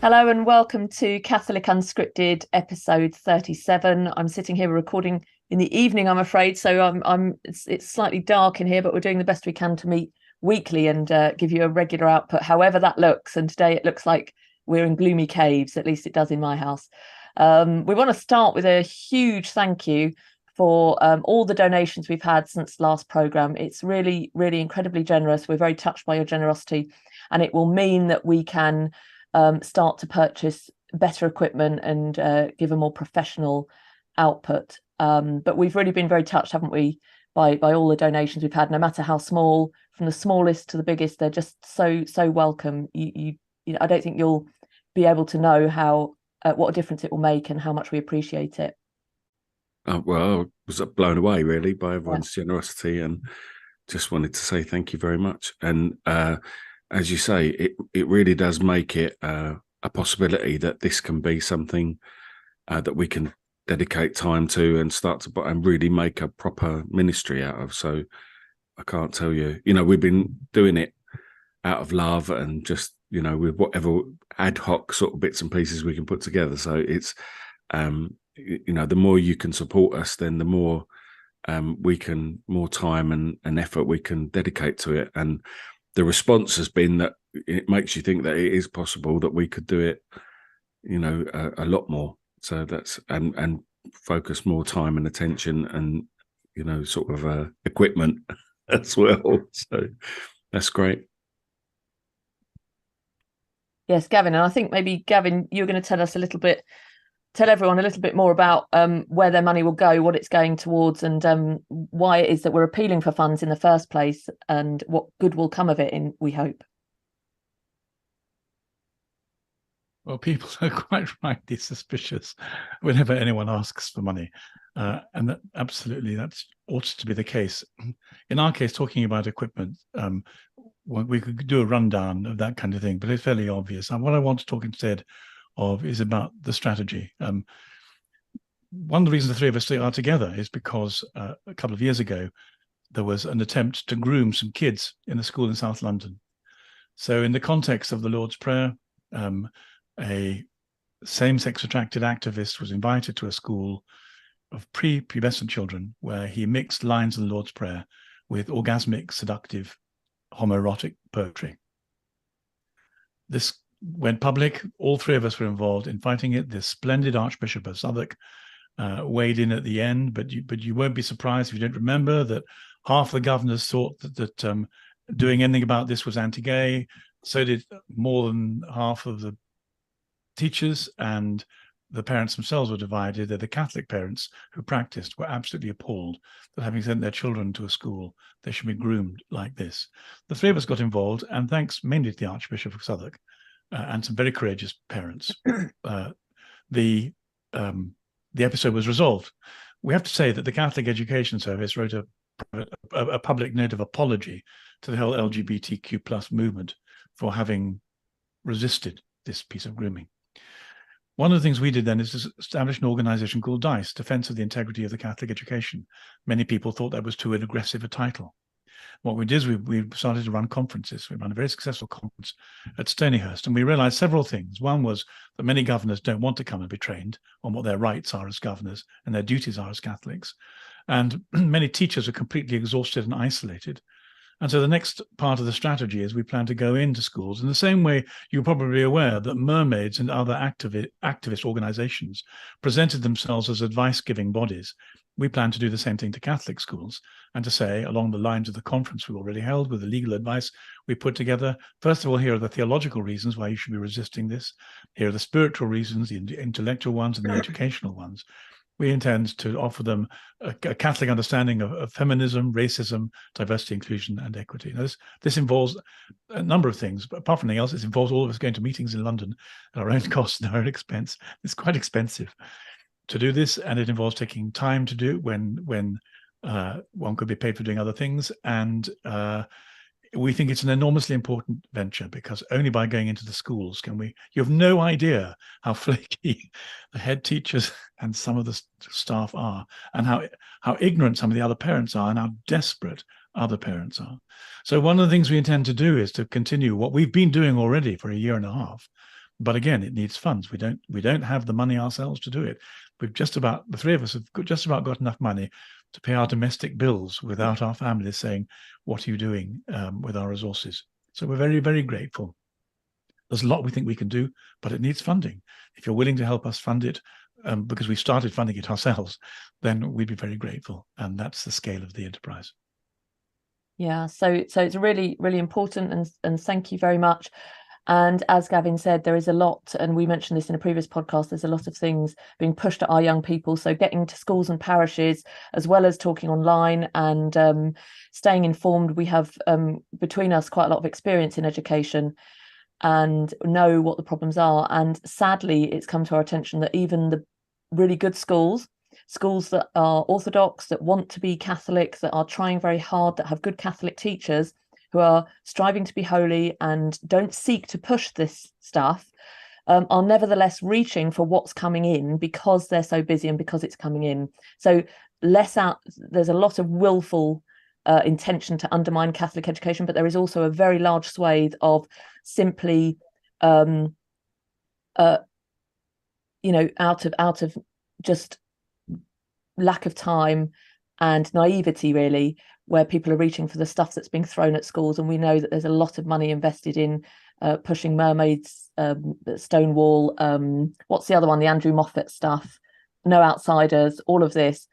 Hello and welcome to Catholic Unscripted, episode 37. I'm sitting here recording in the evening, I'm afraid, so it's slightly dark in here, but we're doing the best we can to meet weekly and give you a regular output, however that looks. And today it looks like we're in gloomy caves, at least it does in my house. We want to start with a huge thank you for all the donations we've had since last programme. It's really, really incredibly generous. We're very touched by your generosity, and it will mean that we can start to purchase better equipment and give a more professional output. But we've really been very touched, haven't we, by all the donations we've had, no matter how small, from the smallest to the biggest. They're just so welcome. You know, I don't think you'll be able to know how what a difference it will make and how much we appreciate it. Well, I was blown away really by everyone's generosity, and just wanted to say thank you very much. And as you say, it really does make it a possibility that this can be something that we can dedicate time to and start to and really make a proper ministry out of. So I can't tell you, we've been doing it out of love and just, with whatever ad hoc sort of bits and pieces we can put together. So it's, the more you can support us, then the more more time and effort we can dedicate to it. And the response has been that it makes you think that it is possible that we could do it, a lot more. So that's and focus more time and attention and sort of equipment as well. So that's great. Yes, Gavin, and I think maybe Gavin, you're going to tell everyone a little bit more about where their money will go, what it's going towards, and why it is that we're appealing for funds in the first place, and what good will come of it, we hope. Well, people are quite rightly suspicious whenever anyone asks for money. And that absolutely, that ought to be the case. In our case, talking about equipment, we could do a rundown of that kind of thing, but it's fairly obvious. And what I want to talk instead of is about the strategy. One of the reasons the three of us are together is because a couple of years ago, there was an attempt to groom some kids in a school in South London. So in the context of the Lord's Prayer, a same-sex attracted activist was invited to a school of prepubescent children where he mixed lines of the Lord's Prayer with orgasmic, seductive, homoerotic poetry. This went public. All three of us were involved in fighting it. The splendid Archbishop of Southwark weighed in at the end, but you won't be surprised if you don't remember that half the governors thought that doing anything about this was anti-gay. So did more than half of the teachers, and the parents themselves were divided. They're the Catholic parents who practiced were absolutely appalled that having sent their children to a school, they should be groomed like this. The three of us got involved, and thanks mainly to the Archbishop of Southwark and some very courageous parents, the episode was resolved. We have to say that the Catholic Education Service wrote a public note of apology to the whole LGBTQ plus movement for having resisted this piece of grooming. One of the things we did then is to establish an organization called DICE, Defense of the Integrity of the Catholic Education. Many people thought that was too aggressive a title. What we did is we started to run conferences. We ran a very successful conference at Stonyhurst, and we realized several things. One was that many governors don't want to come and be trained on what their rights are as governors and their duties are as Catholics. And many teachers are completely exhausted and isolated. And so the next part of the strategy is we plan to go into schools in the same way you're probably aware that mermaids and other activist organizations presented themselves as advice-giving bodies. We plan to do the same thing to Catholic schools and to say, along the lines of the conference we already held with the legal advice we put together, first of all, here are the theological reasons why you should be resisting this. Here are the spiritual reasons, the intellectual ones and the educational ones. We intend to offer them a Catholic understanding of feminism, racism, diversity, inclusion, and equity. Now, this involves a number of things, but apart from anything else, it involves all of us going to meetings in London at our own cost and our own expense. It's quite expensive to do this, and it involves taking time to do when one could be paid for doing other things. And we think it's an enormously important venture because only by going into the schools can we. You have no idea how flaky the head teachers and some of the staff are, and how ignorant some of the other parents are, and how desperate other parents are. So one of the things we intend to do is to continue what we've been doing already for a year and a half, But again, it needs funds. We don't have the money ourselves to do it. The three of us have just about got enough money to pay our domestic bills without our families saying, "What are you doing with our resources?" So we're very, very grateful. There's a lot we think we can do, but it needs funding. If you're willing to help us fund it, because we started funding it ourselves, then we'd be very grateful. And that's the scale of the enterprise. Yeah, so it's really, really important, and thank you very much. And as Gavin said, there is a lot, and we mentioned this in a previous podcast, there's a lot of things being pushed at our young people. So getting to schools and parishes, as well as talking online and staying informed. We have between us quite a lot of experience in education and know what the problems are. And sadly, it's come to our attention that even the really good schools that are Orthodox, that want to be Catholic, that are trying very hard, that have good Catholic teachers who are striving to be holy and don't seek to push this stuff, are nevertheless reaching for what's coming in because they're so busy and because it's coming in. So there's a lot of willful intention to undermine Catholic education, but there is also a very large swathe of simply out of just lack of time and naivety, really, where people are reaching for the stuff that's being thrown at schools. And we know that there's a lot of money invested in pushing mermaids, Stonewall, what's the other one, the Andrew Moffat stuff, No Outsiders, all of this,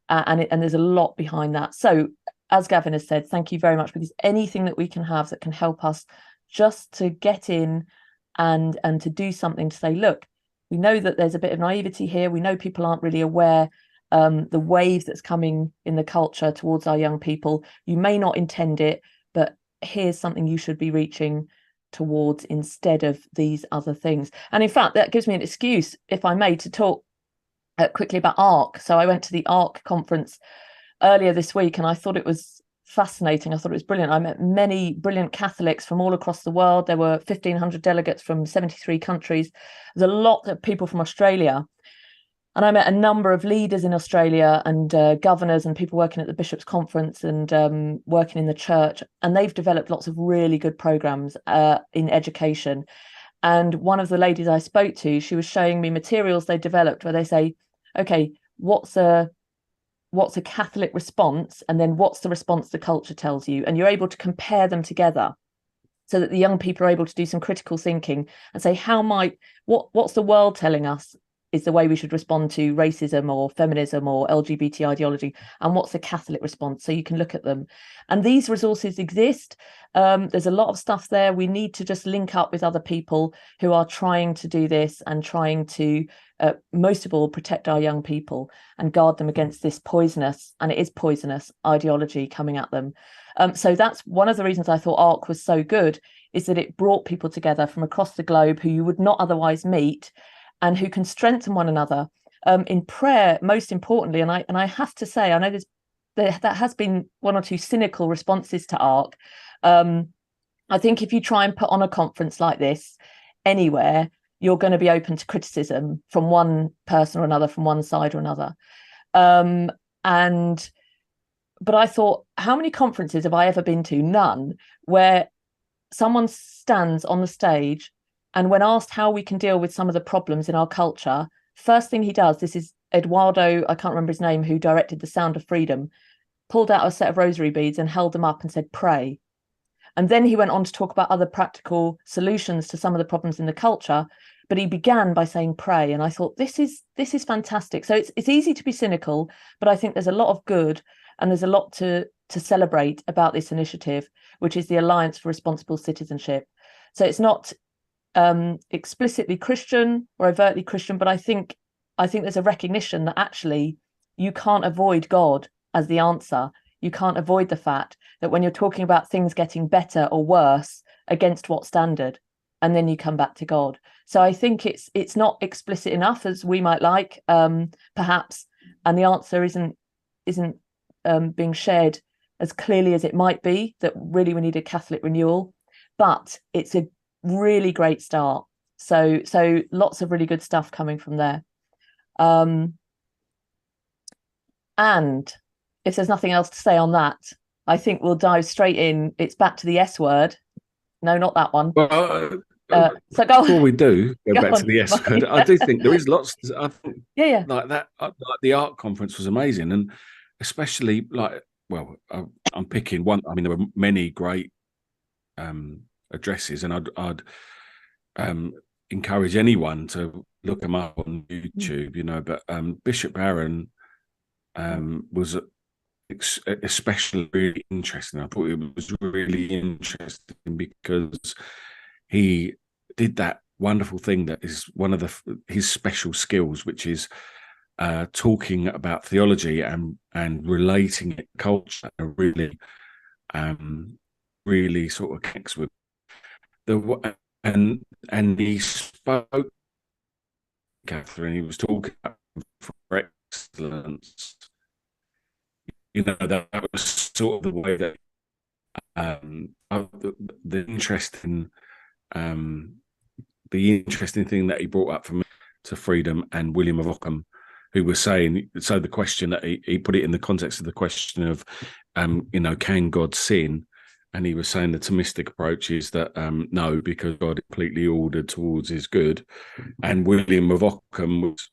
and there's a lot behind that. So as Gavin has said, thank you very much, because anything that we can have that can help us just to get in and to do something to say, look, we know that there's a bit of naivety here. We know people aren't really aware the wave that's coming in the culture towards our young people. You may not intend it, but here's something you should be reaching towards instead of these other things. And in fact, that gives me an excuse, if I may, to talk quickly about ARC. So I went to the ARC conference earlier this week, and I thought it was fascinating. I thought it was brilliant. I met many brilliant Catholics from all across the world. There were 1,500 delegates from 73 countries. There's a lot of people from Australia. And I met a number of leaders in Australia and governors and people working at the Bishops' Conference and working in the church. And they've developed lots of really good programs in education. And one of the ladies I spoke to, she was showing me materials they developed where they say, okay, what's a Catholic response? And then what's the response the culture tells you? And you're able to compare them together so that the young people are able to do some critical thinking and say, what's the world telling us is the way we should respond to racism or feminism or LGBT ideology, and what's the Catholic response? So you can look at them. And these resources exist. There's a lot of stuff there. We need to just link up with other people who are trying to do this and trying to, most of all, protect our young people and guard them against this poisonous, and it is poisonous, ideology coming at them. So that's one of the reasons I thought ARC was so good, is that it brought people together from across the globe who you would not otherwise meet, and who can strengthen one another in prayer, most importantly. And I have to say, I know that has been one or two cynical responses to ARC. I think if you try and put on a conference like this anywhere, you're going to be open to criticism from one person or another, from one side or another. But I thought, how many conferences have I ever been to? None, where someone stands on the stage, and when asked how we can deal with some of the problems in our culture, first thing he does, this is Eduardo, I can't remember his name, who directed The Sound of Freedom, pulled out a set of rosary beads and held them up and said, pray. And then he went on to talk about other practical solutions to some of the problems in the culture, but he began by saying pray. And I thought, this is fantastic. So it's easy to be cynical, but I think there's a lot of good, and there's a lot to celebrate about this initiative, which is the Alliance for Responsible Citizenship. So it's not explicitly Christian or overtly Christian, but I think there's a recognition that actually you can't avoid God as the answer. You can't avoid the fact that when you're talking about things getting better or worse, against what standard, and then you come back to God. So I think it's not explicit enough as we might like, perhaps, and the answer isn't being shared as clearly as it might be, that really we need a Catholic renewal, but it's a really great start. So lots of really good stuff coming from there. And if there's nothing else to say on that, I think we'll dive straight in. It's back to the S word. No, not that one. Well, So go before on. we do go back to the on, S word, I do think there is lots. I think Yeah. like that. Like the art conference was amazing, and especially like, well, I'm picking one. I mean, there were many great addresses, and I'd encourage anyone to look them up on YouTube. You know, but Bishop Barron was especially really interesting. I thought it was really interesting because he did that wonderful thing that is one of his special skills, which is talking about theology and relating it to culture. Really sort of connects with and he spoke, Katherine. He was talking about for excellence. You know, that was sort of the way that the interesting thing that he brought up for me to freedom, and William of Ockham, who was saying, so the question that he put it in the context of the question of, you know, can God sin? And he was saying the Thomistic approach is that no, because God is completely ordered towards his good. And William of Ockham was,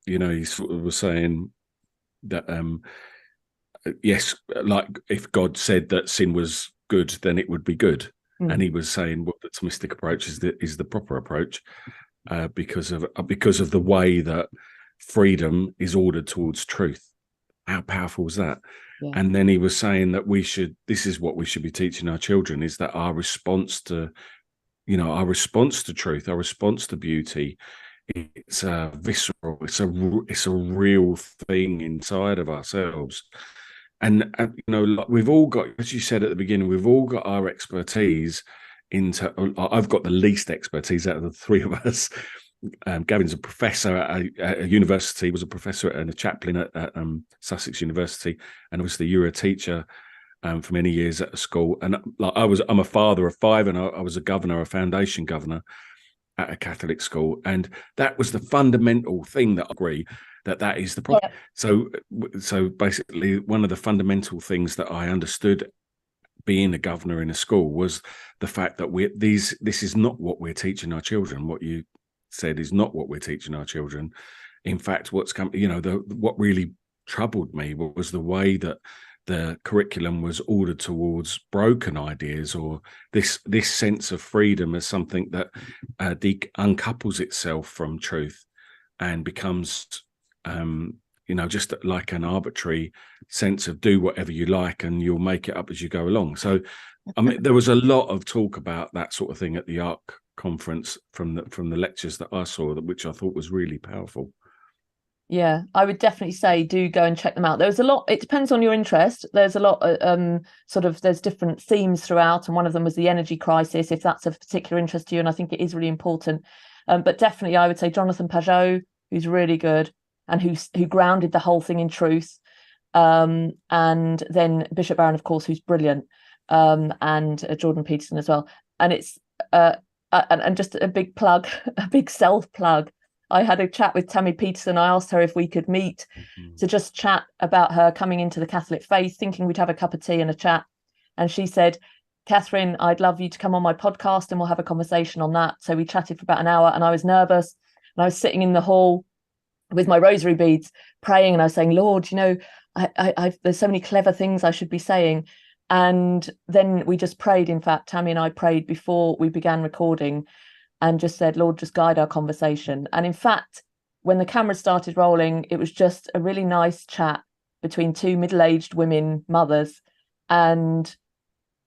you know, he sort of was saying that yes, like if God said that sin was good, then it would be good. And he was saying what the Thomistic approach is the proper approach because of the way that freedom is ordered towards truth. How powerful is that? Yeah. And then he was saying that this is what we should be teaching our children, is that our response to truth, our response to beauty, it's visceral, it's a real thing inside of ourselves. And you know, like we've all got, as you said at the beginning, we've all got our expertise I've got the least expertise out of the three of us. Gavin's a professor at a university, was a professor and a chaplain at Sussex University, and obviously you were a teacher for many years at a school. And like I'm a father of 5, and I was a foundation governor at a Catholic school, and that was the fundamental thing that I agree that is the problem. Yeah. So basically, one of the fundamental things that I understood being a governor in a school was the fact that this is not what we're teaching our children. What you said is not what we're teaching our children. In fact, what really troubled me was the way that the curriculum was ordered towards broken ideas, or this sense of freedom as something that uncouples itself from truth and becomes just like an arbitrary sense of do whatever you like and you'll make it up as you go along. So I mean, there was a lot of talk about that sort of thing at the ARC conference from the lectures that I saw, which I thought was really powerful. Yeah, I would definitely say do go and check them out. There was a lot, it depends on your interest. There's a lot there's different themes throughout, and one of them was the energy crisis, if that's of particular interest to you, and I think it is really important. But definitely I would say Jonathan Pajot, who's really good and who grounded the whole thing in truth. And then Bishop Barron, of course, who's brilliant, and Jordan Peterson as well. And it's and just a big plug, a big self plug. I had a chat with Tammy Peterson. I asked her if we could meet to just chat about her coming into the Catholic faith, thinking we'd have a cup of tea and a chat. And she said, Katherine, I'd love you to come on my podcast and we'll have a conversation on that. So we chatted for about an hour, and I was nervous, and I was sitting in the hall with my rosary beads praying, and I was saying, Lord, you know, I there's so many clever things I should be saying. And then we just prayed. In fact, Tammy and I prayed before we began recording and just said, Lord, just guide our conversation. And in fact, when the camera started rolling, it was just a really nice chat between two middle-aged women, mothers, and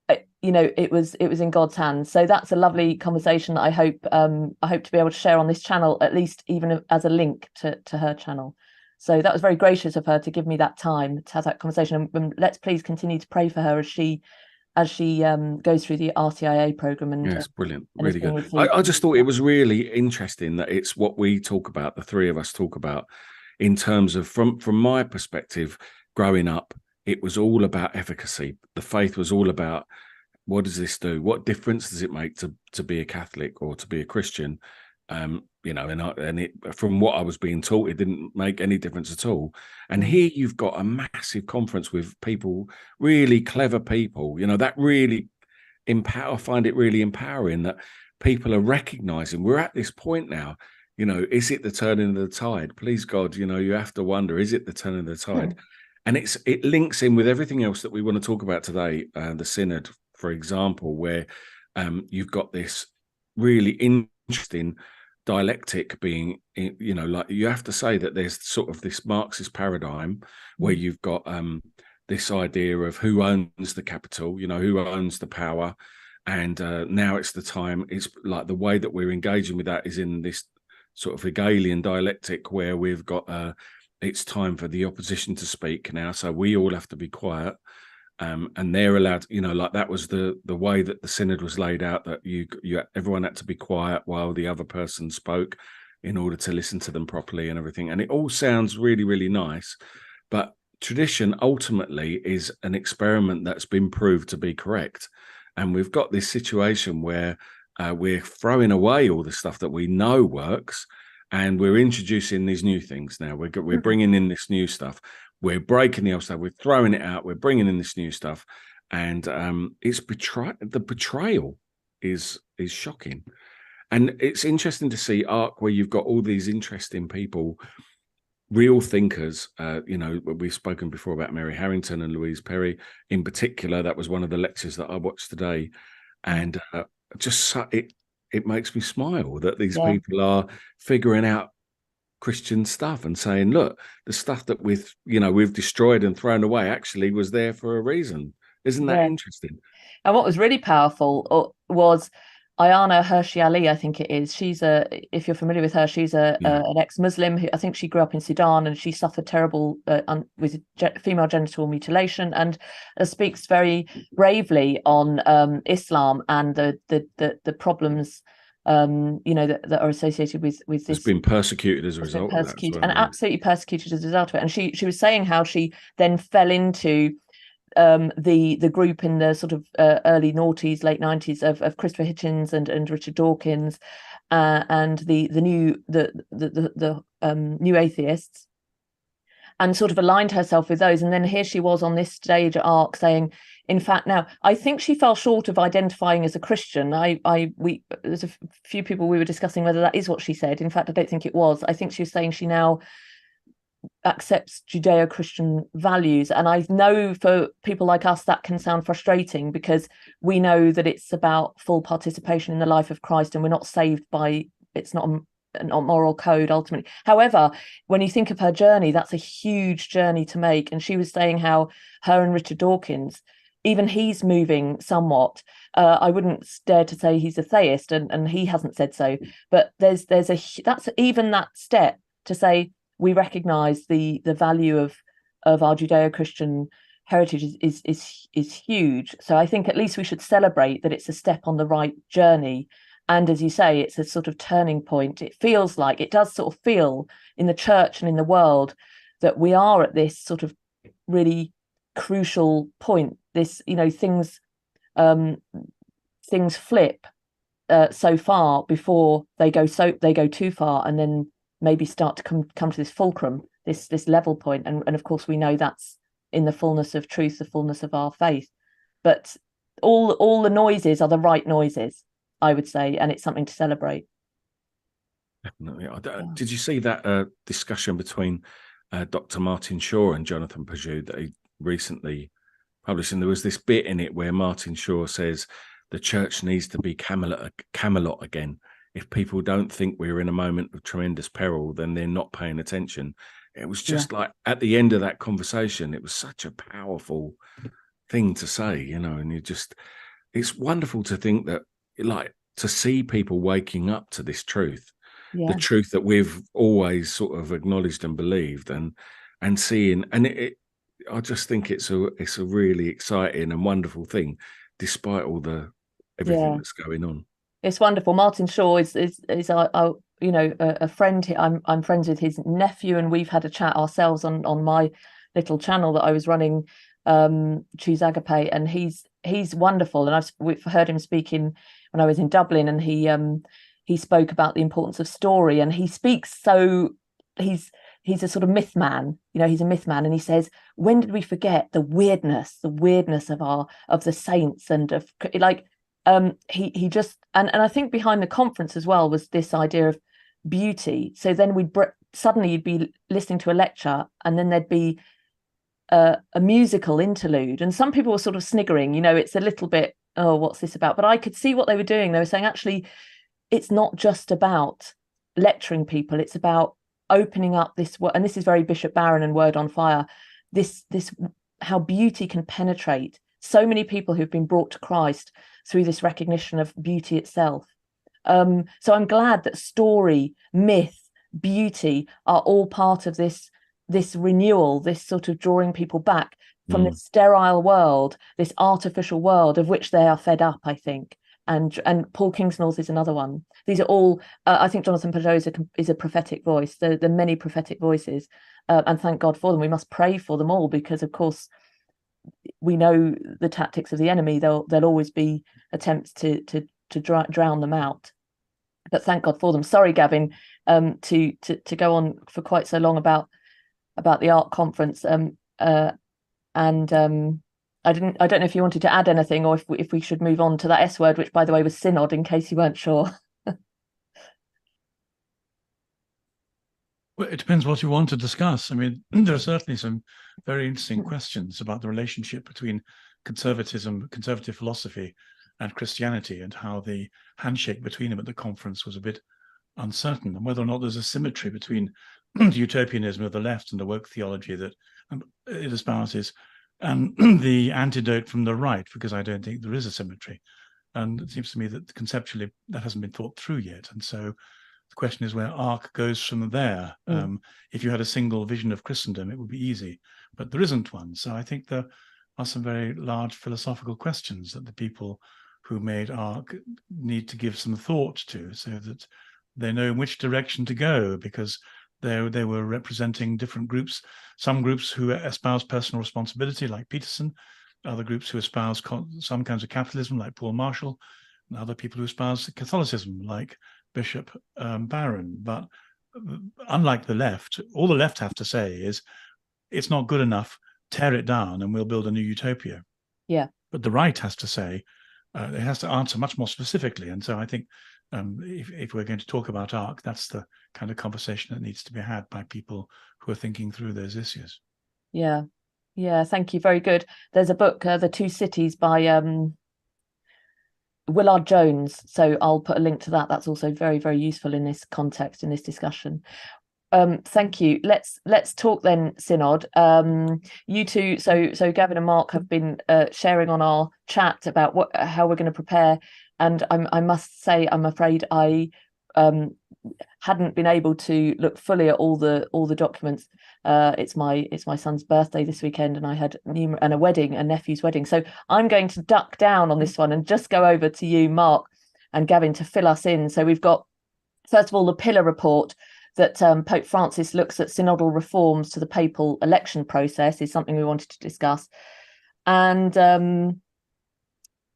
it was in God's hands. So that's a lovely conversation that I hope to be able to share on this channel, at least even as a link to her channel. So that was very gracious of her to give me that time to have that conversation. And let's please continue to pray for her as she goes through the RCIA program. And yes, brilliant, really good. I just thought it was really interesting that it's what we talk about, the three of us talk about, in terms of from my perspective, growing up, it was all about efficacy. The faith was all about, what does this do? What difference does it make to be a Catholic or to be a Christian? And from what I was being taught, it didn't make any difference at all. And here you've got a massive conference with people, really clever people, that really find it really empowering that people are recognizing we're at this point now. Is it the turning of the tide? Please God, you have to wonder, is it the turning of the tide? And it links in with everything else that we want to talk about today, the Synod, for example, where you've got this really interesting dialectic being, like you have to say that there's sort of this Marxist paradigm where you've got this idea of who owns the capital, who owns the power. And now it's the time, it's like the way that we're engaging with that is in this sort of Hegelian dialectic where we've got, it's time for the opposition to speak now. So we all have to be quiet. And they're allowed, like that was the way that the Synod was laid out, that everyone had to be quiet while the other person spoke in order to listen to them properly and everything. And it all sounds really, really nice. But tradition ultimately is an experiment that's been proved to be correct. And we've got this situation where we're throwing away all the stuff that we know works, and we're introducing these new things now. We're bringing in this new stuff. We're breaking the old stuff. We're throwing it out. We're bringing in this new stuff, and it's the betrayal is shocking. And it's interesting to see ARC, where you've got all these interesting people, real thinkers. We've spoken before about Mary Harrington and Louise Perry in particular. That was one of the lectures that I watched today, and it makes me smile that these people are figuring out Christian stuff and saying, look, the stuff that we've destroyed and thrown away actually was there for a reason. Isn't that interesting? And what was really powerful was Ayana Hirsi Ali, I think it is. If you're familiar with her, she's an ex-Muslim who, I think she grew up in Sudan, and she suffered terrible with female genital mutilation, and speaks very bravely on Islam and the problems that are associated with this. It's been persecuted as a result of that as well, absolutely persecuted as a result of it. And she was saying how she then fell into the group in the sort of early noughties, late 90s of Christopher Hitchens and Richard Dawkins and the new atheists, and sort of aligned herself with those. And then here she was on this stage at ARC saying, in fact, now I think she fell short of identifying as a Christian. There's a few people we were discussing whether that is what she said. In fact, I don't think it was. I think she was saying she now accepts Judeo-Christian values. And I know for people like us that can sound frustrating, because we know that it's about full participation in the life of Christ, and we're not saved by, it's not a moral code ultimately. However, when you think of her journey, that's a huge journey to make. And she was saying how her and Richard Dawkins, even he's moving somewhat. I wouldn't dare to say he's a theist, and he hasn't said so, but that's even that step to say we recognize the value of our Judeo-Christian heritage is huge. So I think at least we should celebrate that it's a step on the right journey. And as you say, it's a sort of turning point. It does sort of feel in the church and in the world that we are at this sort of really crucial point. This, things flip so far before they go too far, and then maybe start to come to this fulcrum, this level point. And of course we know that's in the fullness of truth, the fullness of our faith. But all the noises are the right noises, I would say, and it's something to celebrate. Definitely. Did you see that discussion between Dr. Martin Shaw and Jonathan Pajou that he recently published? And there was this bit in it where Martin Shaw says the church needs to be Camelot again. If people don't think we're in a moment of tremendous peril, then they're not paying attention. It was just like at the end of that conversation, it was such a powerful thing to say, and it's wonderful to think that, like, to see people waking up to this truth, the truth that we've always sort of acknowledged and believed, and seeing, and I just think it's a really exciting and wonderful thing, despite all everything that's going on. It's wonderful. Martin Shaw is a friend. I'm friends with his nephew, and we've had a chat ourselves on my little channel that I was running, Choose Agape, and he's wonderful. And we've heard him speaking when I was in Dublin, and he spoke about the importance of story, and he speaks so he's a sort of myth man. He's a myth man, and he says, when did we forget the weirdness of the saints, and of, like, he just, and I think behind the conference as well was this idea of beauty. So then suddenly you'd be listening to a lecture, and then there'd be a musical interlude, and some people were sort of sniggering, it's a little bit, oh, what's this about? But I could see what they were doing. They were saying, actually, it's not just about lecturing people, it's about opening up this, and this is very Bishop Barron and Word on Fire, this how beauty can penetrate so many people who've been brought to Christ through this recognition of beauty itself. So I'm glad that story, myth, beauty are all part of this renewal, this sort of drawing people back from this sterile world, this artificial world of which they are fed up, I think. And Paul Kingsnorth is another one. These are all, I think Jonathan Pageau is a prophetic voice. There are many prophetic voices, and thank God for them. We must pray for them all, because, of course, we know the tactics of the enemy. There'll always be attempts to drown them out. But thank God for them. Sorry, Gavin, to go on for quite so long about the ARC conference. I don't know if you wanted to add anything, or if we should move on to that S word, which, by the way, was synod, in case you weren't sure. Well, it depends what you want to discuss. I mean, there are certainly some very interesting questions about the relationship between conservatism, conservative philosophy, and Christianity, and how the handshake between them at the conference was a bit uncertain, and whether or not there's a symmetry between the utopianism of the left and the woke theology that it espouses, and the antidote from the right, because I don't think there is a symmetry. And it seems to me that conceptually that hasn't been thought through yet. And so the question is where ARC goes from there. If you had a single vision of Christendom, it would be easy, but there isn't one. So I think there are some very large philosophical questions that the people who made ARC need to give some thought to, so that they know in which direction to go, because they were representing different groups, some groups who espouse personal responsibility, like Peterson, other groups who espouse some kinds of capitalism, like Paul Marshall, and other people who espouse Catholicism, like Bishop Barron. But unlike the left, all the left have to say is, it's not good enough, tear it down and we'll build a new utopia. Yeah. But the right has to say, it has to answer much more specifically. And so I think if we're going to talk about ARC, that's the kind of conversation that needs to be had by people who are thinking through those issues. Yeah. Thank you. Very good. There's a book, The Two Cities, by Willard Jones. So I'll put a link to that. That's also very, very useful in this context, in this discussion. Thank you. Let's talk then Synod. You two, so Gavin and Mark have been sharing on our chat about how we're going to prepare, and I must say, I'm afraid I hadn't been able to look fully at all the documents. It's my son's birthday this weekend, and I had a wedding, a nephew's wedding. So I'm going to duck down on this one and just go over to you, Mark and Gavin, to fill us in. So we've got, first of all, the Pillar report that Pope Francis looks at synodal reforms to the papal election process is something we wanted to discuss, and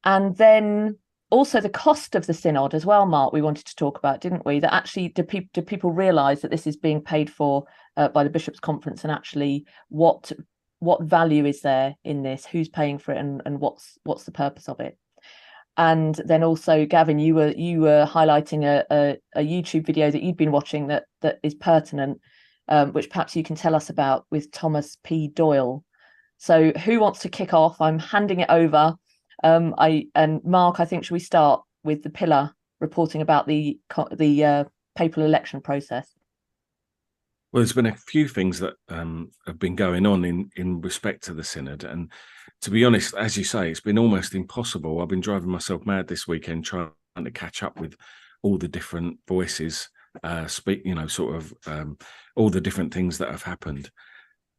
then also the cost of the synod as well, Mark, we wanted to talk about, didn't we? That actually, do people realise that this is being paid for by the Bishops' Conference, and actually what value is there in this? Who's paying for it, and what's the purpose of it? And then also, Gavin, you were highlighting a YouTube video that you'd been watching that is pertinent, which perhaps you can tell us about, with Thomas P. Doyle. So who wants to kick off? I'm handing it over. And Mark, I think, should we start with the Pillar reporting about the papal election process? Well, there's been a few things that have been going on in respect to the Synod, and to be honest, as you say, it's been almost impossible. I've been driving myself mad this weekend trying to catch up with all the different voices, all the different things that have happened.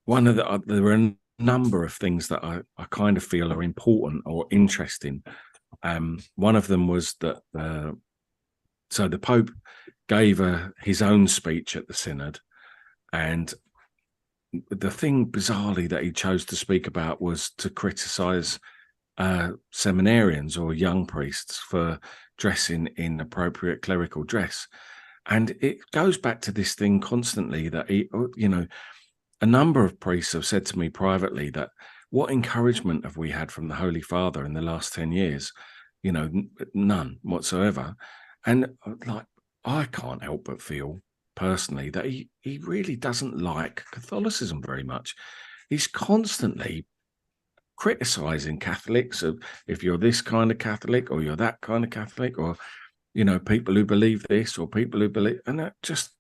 There were a number of things that I kind of feel are important or interesting. One of them was that so the Pope gave his own speech at the Synod, and the thing bizarrely that he chose to speak about was to criticize seminarians or young priests for dressing in appropriate clerical dress. And it goes back to this thing constantly that a number of priests have said to me privately that what encouragement have we had from the Holy Father in the last 10 years none whatsoever. And like, I can't help but feel personally that he really doesn't like Catholicism very much. He's constantly criticizing Catholics of, if you're this kind of Catholic or you're that kind of Catholic, or people who believe this or people who believe, and that just,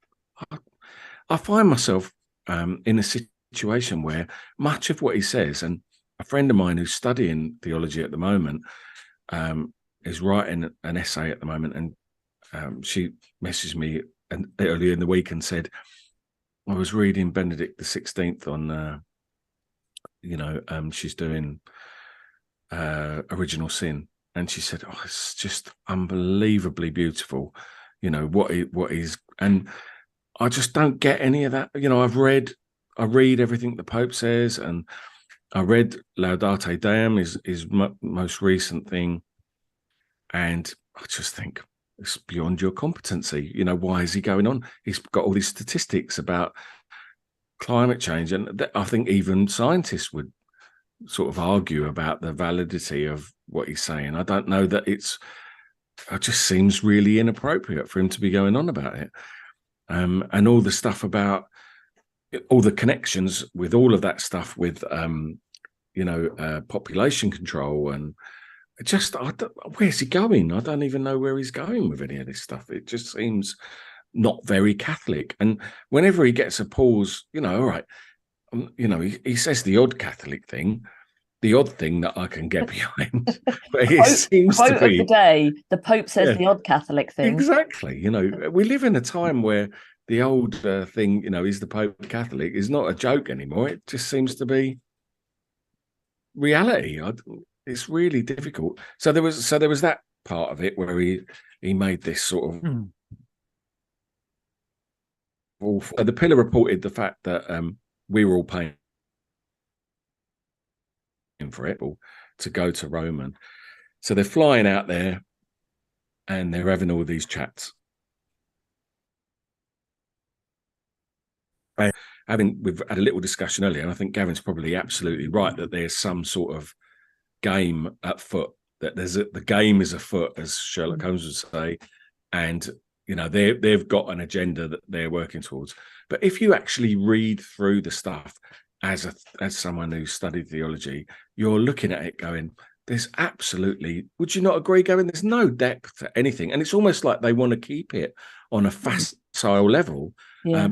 I find myself in a situation where much of what he says, and a friend of mine who's studying theology at the moment is writing an essay at the moment, and she messaged me earlier in the week and said, I was reading Benedict XVI on she's doing Original Sin, and she said, oh, it's just unbelievably beautiful, what he's, and I just don't get any of that. I read everything the Pope says, and I read Laudate Deum, his most recent thing, and I just think it's beyond your competency. Why is he going on? He's got all these statistics about climate change, and I think even scientists would sort of argue about the validity of what he's saying. I don't know that it just seems really inappropriate for him to be going on about it. And all the stuff about all the connections with all of that stuff with, population control, and just, where's he going? I don't even know where he's going with any of this stuff. It just seems not very Catholic. And whenever he gets a pause, all right, he says the odd Catholic thing, the odd thing that I can get behind. But it seems to be of the day, the Pope says the odd Catholic thing. Exactly. We live in a time where the old thing, is the Pope Catholic, is not a joke anymore. It just seems to be reality. It's really difficult. So there was that part of it where he made this sort of awful. The Pillar reported the fact that we were all paying for it to go to Rome, and so they're flying out there and they're having all these chats. We've had a little discussion earlier, and I think Gavin's probably absolutely right that there's some sort of game at foot, that the game is afoot, as Sherlock Holmes would say, and they've got an agenda that they're working towards. But if you actually read through the stuff as someone who studied theology, you're looking at it going, there's absolutely, would you not agree, Gavin? There's no depth to anything, and it's almost like they want to keep it on a facile level.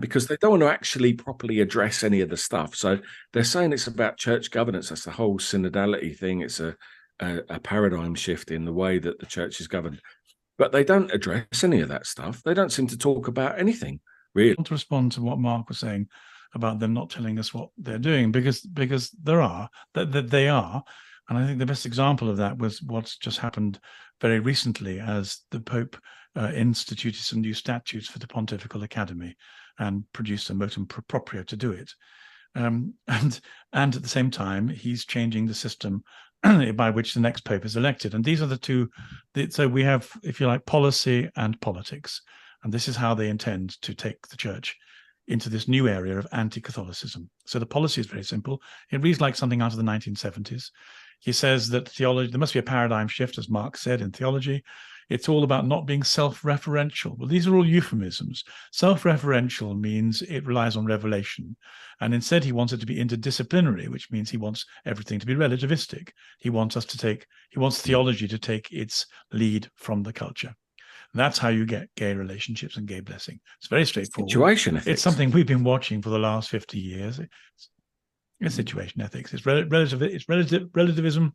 Because they don't want to actually properly address any of the stuff. So they're saying it's about church governance. That's the whole synodality thing. It's a paradigm shift in the way that the church is governed. But they don't address any of that stuff. They don't seem to talk about anything, really. I want to respond to what Mark was saying about them not telling us what they're doing, because they are. And I think the best example of that was what's just happened very recently, as the Pope instituted some new statutes for the Pontifical Academy and produced a motum proprio to do it. And at the same time, he's changing the system by which the next Pope is elected. And these are the two. So we have, if you like, policy and politics. And this is how they intend to take the church into this new area of anti-Catholicism. So the policy is very simple. It reads like something out of the 1970s. He says that theology, there must be a paradigm shift, as Mark said, in theology. It's all about not being self-referential. Well, these are all euphemisms. Self-referential means it relies on revelation. And instead, he wants it to be interdisciplinary, which means he wants everything to be relativistic. He wants theology to take its lead from the culture. That's how you get gay relationships and gay blessing. It's very straightforward. Situation ethics. It's something we've been watching for the last 50 years. It's situation ethics. It's relativism,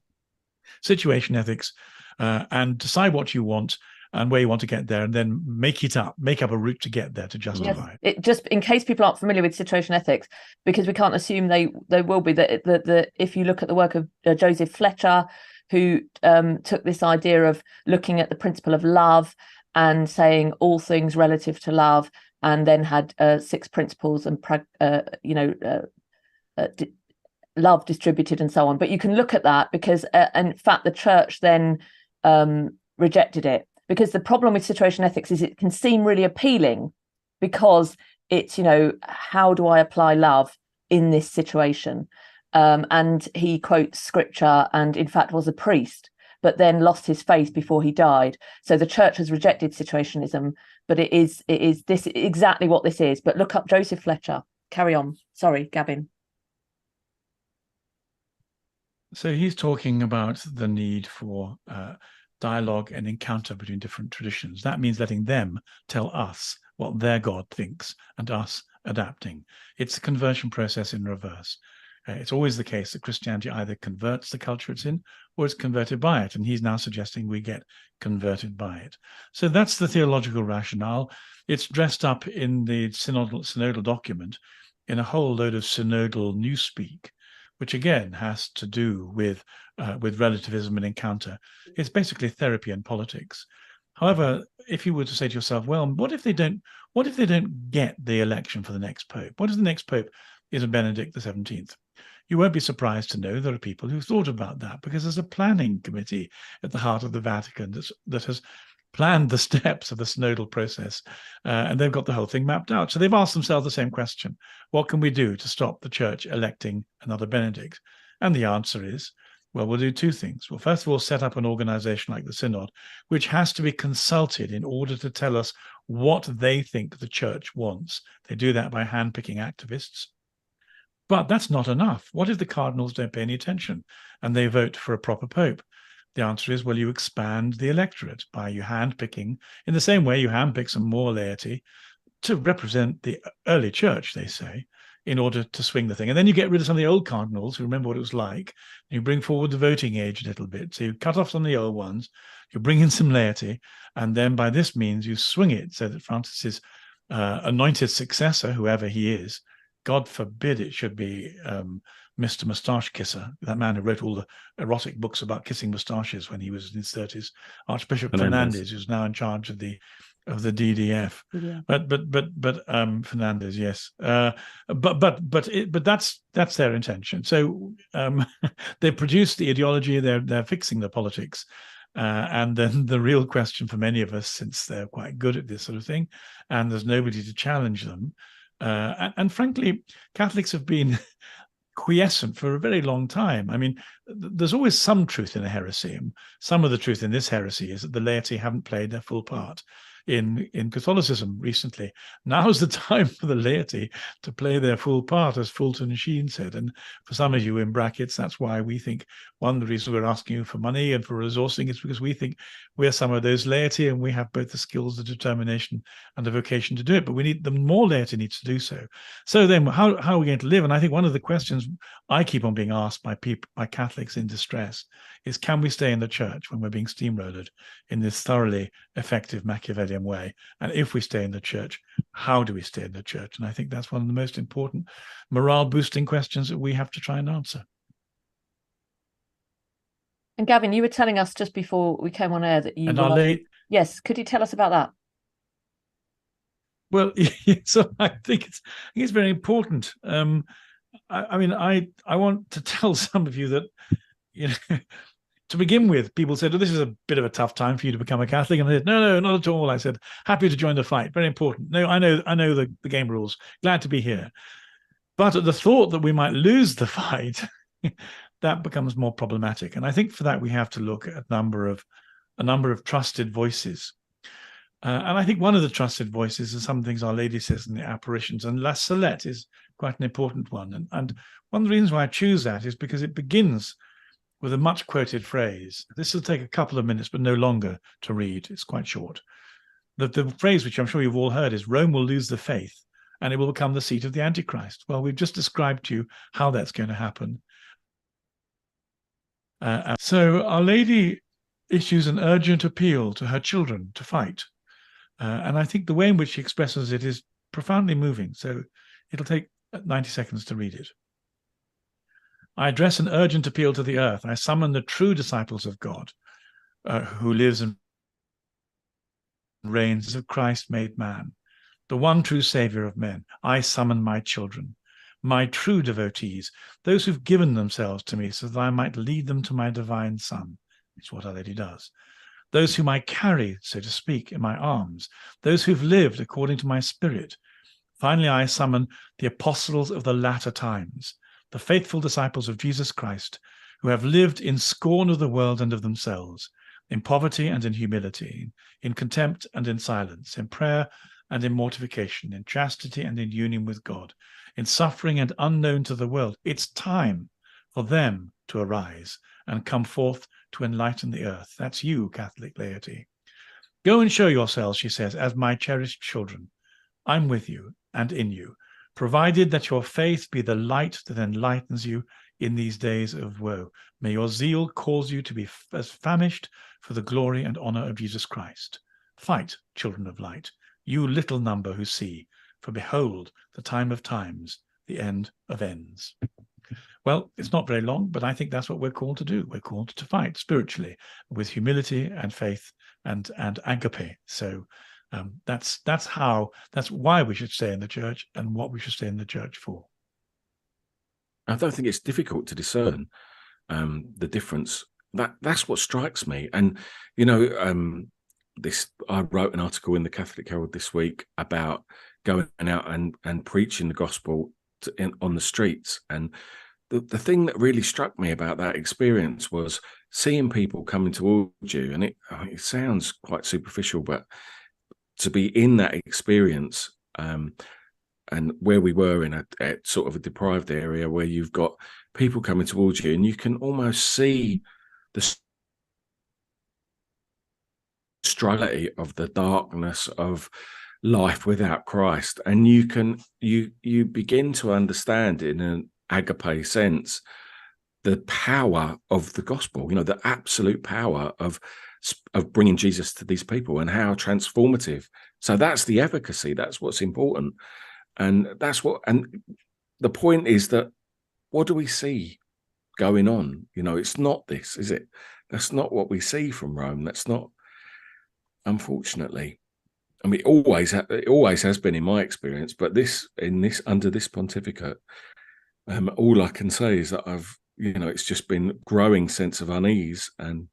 situation ethics, and decide what you want and where you want to get there, and then make up a route to get there to justify it. It just, in case people aren't familiar with situation ethics, because we can't assume they will be, that if you look at the work of Joseph Fletcher, who took this idea of looking at the principle of love and saying all things relative to love, and then had 6 principles and love distributed and so on. But you can look at that because, in fact, the church then rejected it, because the problem with situation ethics is it can seem really appealing because it's, how do I apply love in this situation? And he quotes scripture and, in fact, was a priest. but then lost his faith before he died. So the church has rejected situationism, but it is this exactly what this is. But look up Joseph Fletcher. Carry on. Sorry, Gavin. So he's talking about the need for dialogue and encounter between different traditions. That means letting them tell us what their God thinks and us adapting. It's a conversion process in reverse. It's always the case that Christianity either converts the culture it's in or is converted by it. And he's now suggesting we get converted by it. So that's the theological rationale. It's dressed up in the synodal document in a whole load of synodal newspeak, which again has to do with relativism and encounter. It's basically therapy and politics. However, if you were to say to yourself, well, what if they don't get the election for the next pope? What if the next pope is a Benedict XVII? You won't be surprised to know there are people who've thought about that, because there's a planning committee at the heart of the Vatican that has planned the steps of the synodal process, and they've got the whole thing mapped out. So they've asked themselves the same question: what can we do to stop the church electing another Benedict? And the answer is, well, we'll do two things. Well, first of all, set up an organization like the Synod, which has to be consulted in order to tell us what they think the church wants. They do that by handpicking activists. But that's not enough. What if the cardinals don't pay any attention and they vote for a proper pope? The answer is, well, you expand the electorate by you handpicking, in the same way you handpick some more laity to represent the early church, they say, in order to swing the thing. And then you get rid of some of the old cardinals who remember what it was like. You bring forward the voting age a little bit. So you cut off some of the old ones, you bring in some laity, and then by this means you swing it so that Francis's anointed successor, whoever he is, God forbid it should be Mr. Moustache Kisser, that man who wrote all the erotic books about kissing moustaches when he was in his 30s, Archbishop Fernandez, who's now in charge of the DDF. Yeah. But Fernandez, yes. But that's their intention. So they produce the ideology, they're fixing the politics. And then the real question for many of us, since they're quite good at this sort of thing, and there's nobody to challenge them, and frankly, Catholics have been quiescent for a very long time. I mean, there's always some truth in a heresy. And some of the truth in this heresy is that the laity haven't played their full part in Catholicism recently. Now's the time for the laity to play their full part, as Fulton Sheen said. And for some of you in brackets, that's why we think one of the reasons we're asking you for money and for resourcing is because we think we're some of those laity and we have both the skills, the determination and the vocation to do it. But we need the more laity needs to do so. So then how are we going to live? And I think one of the questions I keep on being asked by Catholics in distress is, can we stay in the church when we're being steamrollered in this thoroughly effective Machiavellian way? And if we stay in the church, how do we stay in the church? And I think that's one of the most important morale boosting questions that we have to try and answer. And Gavin, you were telling us just before we came on air that you yes, could you tell us about that? Well, so I think it's very important. I mean, I want to tell some of you that, you know, to begin with, people said, oh, this is a bit of a tough time for you to become a Catholic. And I said, no, not at all. I said, happy to join the fight. Very important. No, I know the game rules. Glad to be here. But at the thought that we might lose the fight, that becomes more problematic. And I think for that, we have to look at a number of trusted voices. And I think one of the trusted voices is some things Our Lady says in the apparitions, and La Salette is quite an important one. And one of the reasons why I choose that is because it begins with a much quoted phrase. This will take a couple of minutes, but no longer to read. It's quite short. The phrase, which I'm sure you've all heard, is Rome will lose the faith and it will become the seat of the Antichrist. Well, we've just described to you how that's going to happen. So Our Lady issues an urgent appeal to her children to fight. And I think the way in which she expresses it is profoundly moving. So it'll take 90 seconds to read it. I address an urgent appeal to the earth. I summon the true disciples of God, who lives and reigns of Christ made man, the one true Savior of men. I summon my children, my true devotees, those who've given themselves to me so that I might lead them to my divine Son. It's what Our Lady does. Those whom I carry, so to speak, in my arms, those who've lived according to my spirit. Finally, I summon the apostles of the latter times, the faithful disciples of Jesus Christ, who have lived in scorn of the world and of themselves, in poverty and in humility, in contempt and in silence, in prayer and in mortification, in chastity and in union with God, in suffering and unknown to the world. It's time for them to arise and come forth to enlighten the earth. That's you, Catholic laity. Go and show yourselves, she says, as my cherished children. I'm with you and in you, provided that your faith be the light that enlightens you in these days of woe. May your zeal cause you to be as famished for the glory and honor of Jesus Christ. Fight, children of light, you little number who see, for behold, the time of times, the end of ends. Well, it's not very long, but I think that's what we're called to do. We're called to fight spiritually with humility and faith and agape. So that's why we should stay in the church and what we should stay in the church for. I don't think it's difficult to discern the difference. That's what strikes me. And I wrote an article in the Catholic Herald this week about going out and preaching the gospel on the streets. And the thing that really struck me about that experience was seeing people coming towards you. And it sounds quite superficial, but to be in that experience, and where we were in a sort of a deprived area where you've got people coming towards you and you can almost see the struggle of the darkness of life without Christ, and you begin to understand in an agape sense the power of the gospel, the absolute power of bringing Jesus to these people and how transformative. So that's the efficacy. That's what's important. And the point is that what do we see going on? It's not this, is it? That's not what we see from Rome. That's not, unfortunately. I mean, it always has been in my experience, but under this pontificate, all I can say is that it's just been growing sense of unease, and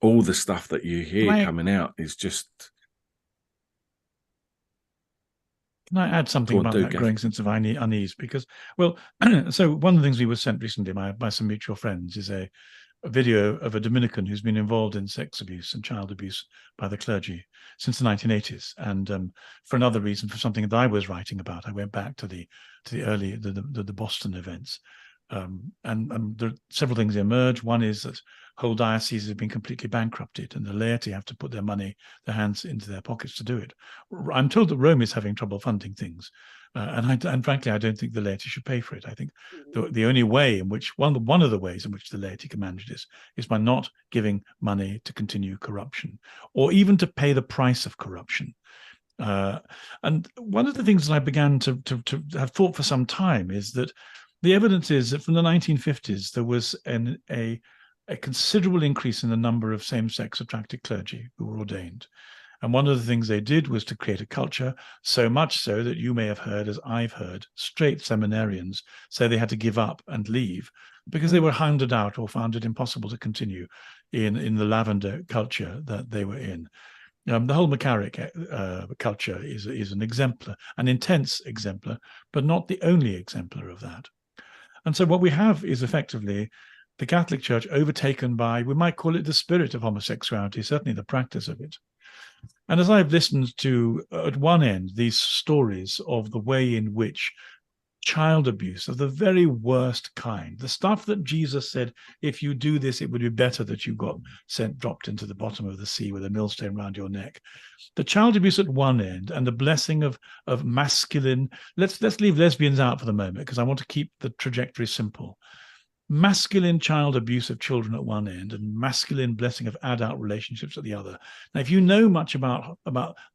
all the stuff that you hear coming out is just. Can I add something about that growing sense of unease? Because, so one of the things we were sent recently by some mutual friends is a video of a Dominican who's been involved in sex abuse and child abuse by the clergy since the 1980s. And for another reason, for something that I was writing about, I went back to the early the Boston events. And there are several things emerge. One is that whole dioceses have been completely bankrupted, and the laity have to put their hands into their pockets to do it. I'm told that Rome is having trouble funding things, and frankly, I don't think the laity should pay for it. I think the only way in which one of the ways in which the laity can manage this is by not giving money to continue corruption, or even to pay the price of corruption. And one of the things that I began to have thought for some time is that the evidence is that from the 1950s, there was a considerable increase in the number of same-sex attracted clergy who were ordained. And one of the things they did was to create a culture, so much so that you may have heard, as I've heard, straight seminarians say they had to give up and leave because they were hounded out or found it impossible to continue in the lavender culture that they were in. The whole McCarrick culture is an exemplar, an intense exemplar, but not the only exemplar of that. And so what we have is effectively the Catholic Church overtaken by, we might call it the spirit of homosexuality, certainly the practice of it. And as I've listened to, at one end, these stories of the way in which child abuse of the very worst kind, the stuff that Jesus said, if you do this, it would be better that you got dropped into the bottom of the sea with a millstone around your neck. The child abuse at one end and the blessing of masculine, let's leave lesbians out for the moment because I want to keep the trajectory simple. Masculine child abuse of children at one end and masculine blessing of adult relationships at the other. Now, if you know much about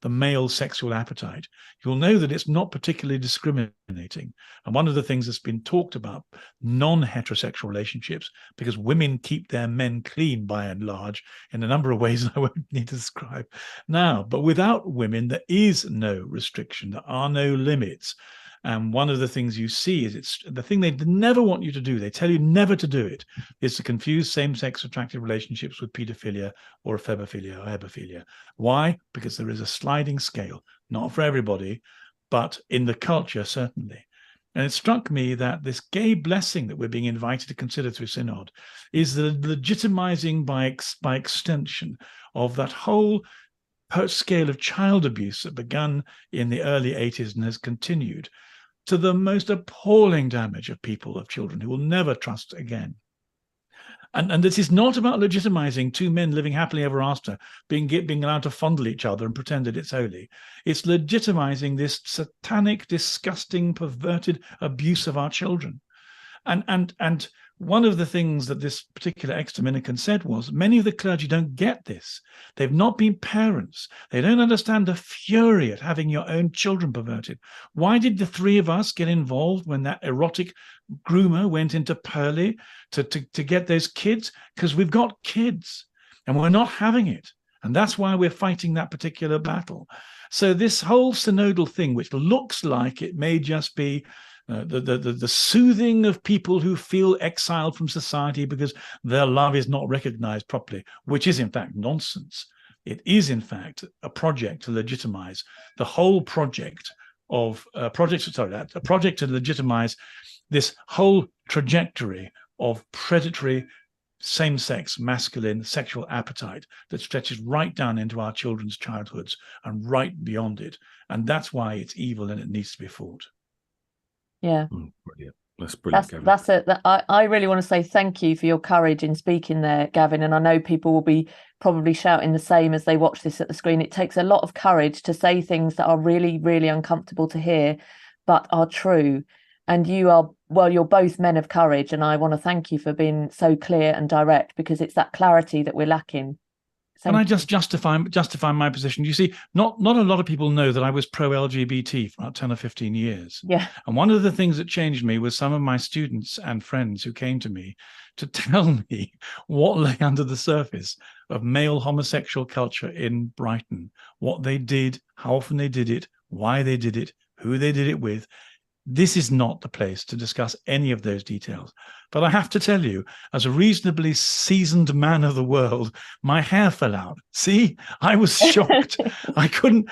the male sexual appetite, you'll know that it's not particularly discriminating. And one of the things that's been talked about, non-heterosexual relationships, because women keep their men clean by and large in a number of ways I won't need to describe now. But without women, there is no restriction. There are no limits. And one of the things you see is it's the thing they never want you to do. They tell you never to do it, is to confuse same-sex attractive relationships with pedophilia or ephebophilia or hebephilia. Why? Because there is a sliding scale, not for everybody, but in the culture, certainly. And it struck me that this gay blessing that we're being invited to consider through Synod is the legitimizing by extension of that whole scale of child abuse that began in the early 80s and has continued to the most appalling damage of children who will never trust again. And this is not about legitimizing two men living happily ever after, being allowed to fondle each other and pretend that it's holy. It's legitimizing this satanic, disgusting, perverted abuse of our children. And one of the things that this particular ex-Dominican said was, many of the clergy don't get this. They've not been parents. They don't understand the fury at having your own children perverted. Why did the three of us get involved when that erotic groomer went into Pearly to get those kids? Because we've got kids and we're not having it. And that's why we're fighting that particular battle. So this whole synodal thing, which looks like it may just be the soothing of people who feel exiled from society because their love is not recognized properly, which is in fact nonsense. It is in fact a project to legitimize the whole project of a project to legitimize this whole trajectory of predatory same-sex masculine sexual appetite that stretches right down into our children's childhoods and right beyond it. And that's why it's evil and it needs to be fought. Yeah. Brilliant. That's brilliant, Gavin. That's it. I really want to say thank you for your courage in speaking there, Gavin. And I know people will be probably shouting the same as they watch this at the screen. It takes a lot of courage to say things that are really, really uncomfortable to hear, but are true. And you're both men of courage. And I want to thank you for being so clear and direct, because it's that clarity that we're lacking. Can I just justify my position? You see, not a lot of people know that I was pro-LGBT for about 10 or 15 years. Yeah. And one of the things that changed me was some of my students and friends who came to me to tell me what lay under the surface of male homosexual culture in Brighton, what they did, how often they did it, why they did it, who they did it with. This is not the place to discuss any of those details. But I have to tell you, as a reasonably seasoned man of the world, my hair fell out. See, I was shocked. I couldn't.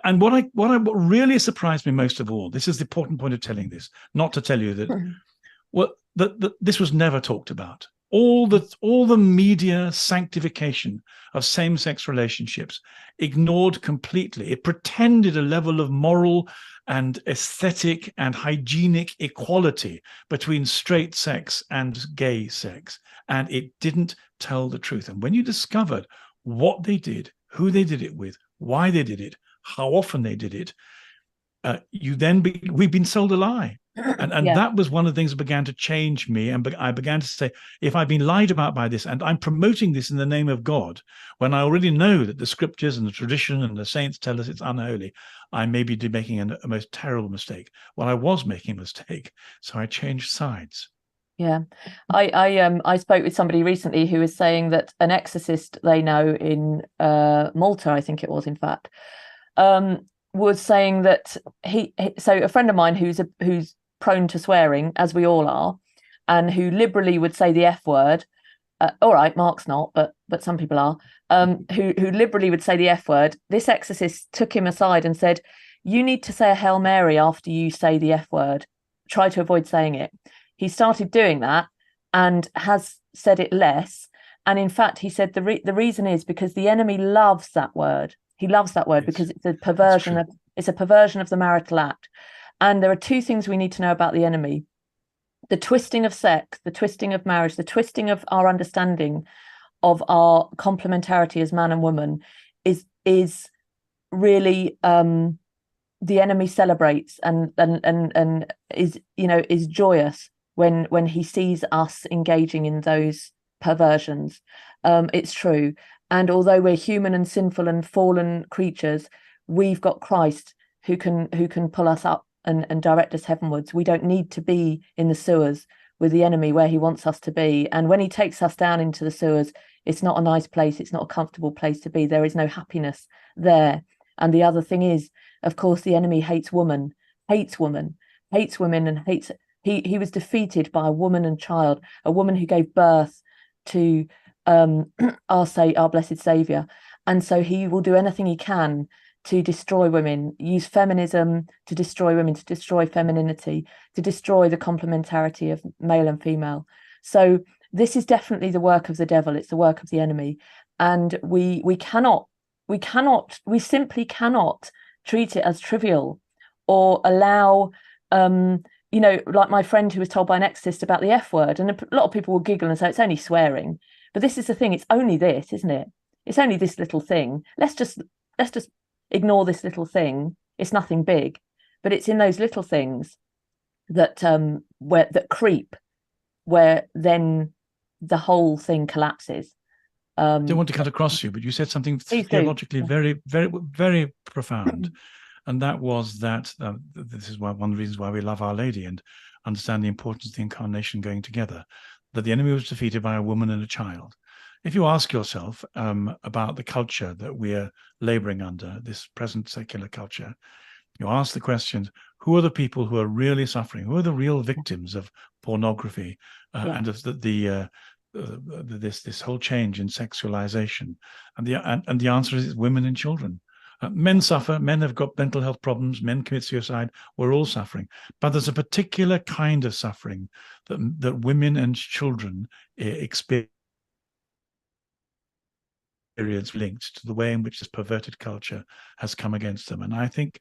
And what really surprised me most of all, this is the important point of telling this, not to tell you that this was never talked about. All the media sanctification of same-sex relationships ignored completely. It pretended a level of moral and aesthetic and hygienic equality between straight sex and gay sex. And it didn't tell the truth. And when you discovered what they did, who they did it with, why they did it, how often they did it, we've been sold a lie. And yeah. That was one of the things that began to change me. And I began to say, if I've been lied about by this, and I'm promoting this in the name of God, when I already know that the scriptures and the tradition and the saints tell us it's unholy, I may be making a most terrible mistake. Well, I was making a mistake, so I changed sides. Yeah, I spoke with somebody recently who was saying that an exorcist they know in Malta, I think it was, in fact, was saying that so a friend of mine who's prone to swearing, as we all are, and who liberally would say the F word. All right, Mark's not, but some people are. Who liberally would say the F word. This exorcist took him aside and said, "You need to say a Hail Mary after you say the F word. Try to avoid saying it." He started doing that and has said it less. And in fact, he said the reason is because the enemy loves that word. He loves that word because it's a perversion of the marital act. And there are two things we need to know about the enemy: the twisting of sex, the twisting of marriage, the twisting of our understanding of our complementarity as man and woman is really the enemy celebrates and is joyous when he sees us engaging in those perversions. It's true. And although we're human and sinful and fallen creatures, we've got Christ who can pull us up and direct us heavenwards. We don't need to be in the sewers with the enemy where he wants us to be. And when he takes us down into the sewers, it's not a nice place. It's not a comfortable place to be. There is no happiness there. And the other thing is, of course, the enemy hates women, and hates. He was defeated by a woman and child, a woman who gave birth to our blessed Saviour. And so he will do anything he can to destroy women, use feminism to destroy women, to destroy femininity, to destroy the complementarity of male and female. So this is definitely the work of the devil. It's the work of the enemy. And we simply cannot treat it as trivial or allow, like my friend who was told by an exorcist about the F word, and a lot of people will giggle and say it's only swearing. But this is the thing, it's only this, isn't it? It's only this little thing. Let's just ignore this little thing. It's nothing big. But it's in those little things that that creep, where then the whole thing collapses. I don't want to cut across you, but you said something theologically very, very, very profound. And that was that this is one of the reasons why we love Our Lady and understand the importance of the incarnation going together, that the enemy was defeated by a woman and a child. If you ask yourself about the culture that we're laboring under, this present secular culture, you ask the question, who are the people who are really suffering? Who are the real victims of pornography and of this whole change in sexualization? And the answer is women and children. Men suffer, men have got mental health problems, men commit suicide, we're all suffering. But there's a particular kind of suffering that women and children experience linked to the way in which this perverted culture has come against them. And I think,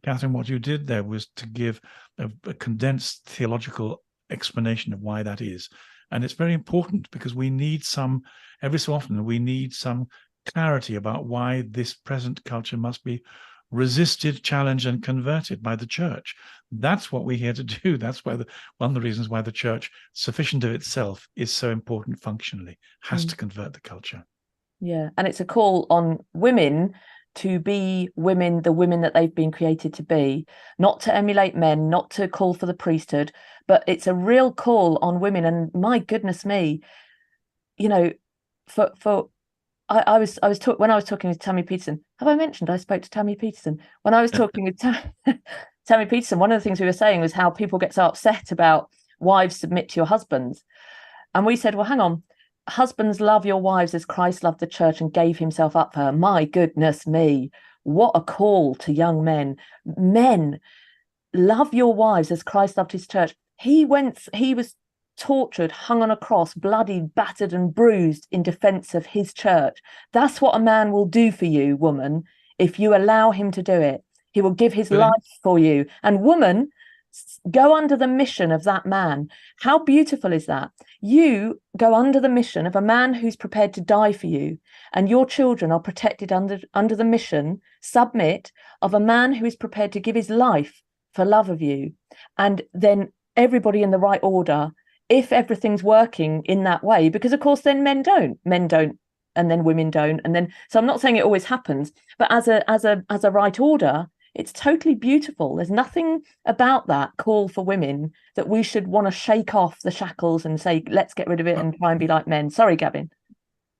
Katherine, what you did there was to give a condensed theological explanation of why that is. And it's very important because we need every so often, we need some clarity about why this present culture must be resisted, challenged, and converted by the church. That's what we're here to do. That's why one of the reasons why the church, sufficient of itself, is so important functionally, has to convert the culture. Yeah, and it's a call on women to be women, the women that they've been created to be, not to emulate men, not to call for the priesthood, but it's a real call on women. And my goodness me, when I was talking with Tammy Peterson, have I mentioned I spoke to Tammy Peterson? When I was talking with Tammy Peterson, one of the things we were saying was how people get so upset about wives submit to your husbands. And we said, well, hang on, husbands, love your wives as Christ loved the church and gave himself up for her. My goodness me, what a call to young men. Men, love your wives as Christ loved his church. He was tortured, hung on a cross, bloodied, battered and bruised in defense of his church. That's what a man will do for you, woman, if you allow him to do it. He will give his life for you. And woman, go under the mission of that man. How beautiful is that? You go under the mission of a man who's prepared to die for you, and your children are protected under the mission, submit, of a man who is prepared to give his life for love of you. And then everybody in the right order, if everything's working in that way, because of course then men don't, and then women don't, and then, so I'm not saying it always happens, but as a right order, it's totally beautiful. There's nothing about that call for women that we should want to shake off the shackles and say, let's get rid of it and try and be like men. Sorry, Gavin.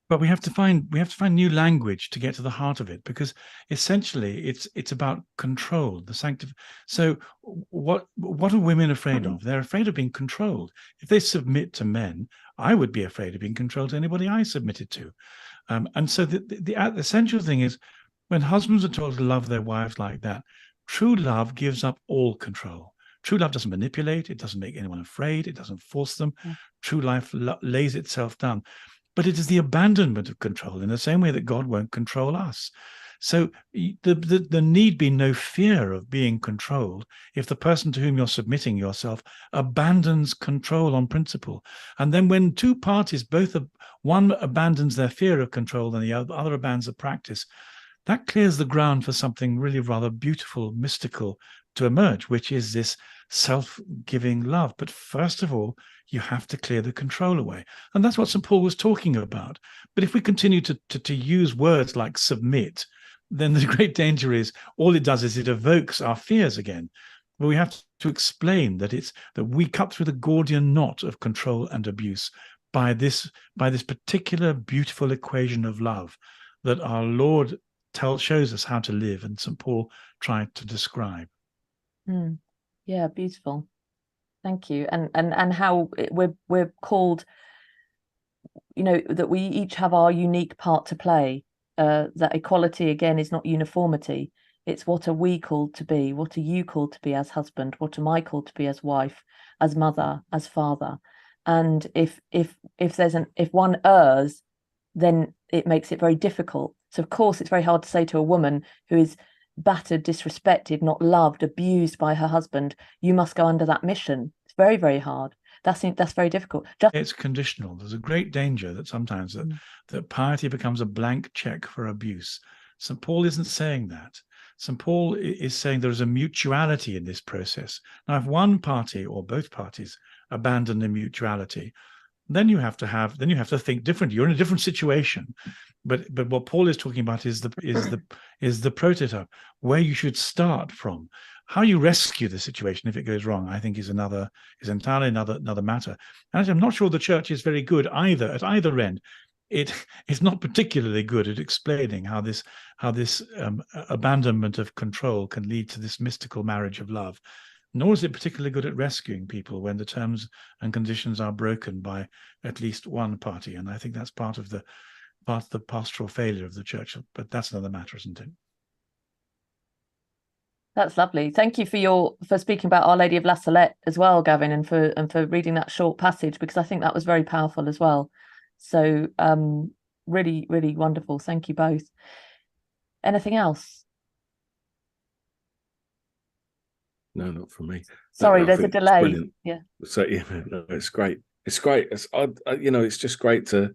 But we have to find new language to get to the heart of it, because essentially it's about control, So what are women afraid of? They're afraid of being controlled. If they submit to men, I would be afraid of being controlled to anybody I submitted to. And so the essential thing is, when husbands are told to love their wives like that, true love gives up all control. True love doesn't manipulate. It doesn't make anyone afraid. It doesn't force them. True life lays itself down. But it is the abandonment of control in the same way that God won't control us. So the need be no fear of being controlled if the person to whom you're submitting yourself abandons control on principle. And then when two parties, one abandons their fear of control and the other abandons the practice, that clears the ground for something really rather beautiful, mystical to emerge, which is this self-giving love. But first of all, you have to clear the control away. And that's what St. Paul was talking about. But if we continue to use words like submit, then the great danger is all it does is it evokes our fears again. But we have to explain that we cut through the Gordian knot of control and abuse by this particular beautiful equation of love that our Lord shows us how to live, and St. Paul tried to describe. Yeah, beautiful. Thank you. And how we're called, that we each have our unique part to play. that equality again is not uniformity. It's what are we called to be? What are you called to be as husband? What am I called to be as wife, as mother, as father? And if one errs, then it makes it very difficult. So of course it's very hard to say to a woman who is battered, disrespected, not loved, abused by her husband, you must go under that mission. It's very, very hard. That's very difficult. It's conditional. There's a great danger that sometimes that piety becomes a blank check for abuse. St. Paul isn't saying that. St. Paul is saying there is a mutuality in this process. Now, if one party or both parties abandon the mutuality, then you have to think differently. You're in a different situation. But what Paul is talking about is the prototype, where you should start from. How you rescue the situation if it goes wrong, I think, is entirely another matter. And I'm not sure the church is very good either at either end. It's not particularly good at explaining how this abandonment of control can lead to this mystical marriage of love. Nor is it particularly good at rescuing people when the terms and conditions are broken by at least one party. And I think that's part of the pastoral failure of the church. But that's another matter, isn't it? That's lovely. Thank you for speaking about Our Lady of La Salette as well, Gavin, and for reading that short passage, because I think that was very powerful as well. So really, really wonderful. Thank you both. Anything else? No, not from me. Sorry, there's a delay. Brilliant. Yeah. So yeah, no, it's great. It's great. It's just great to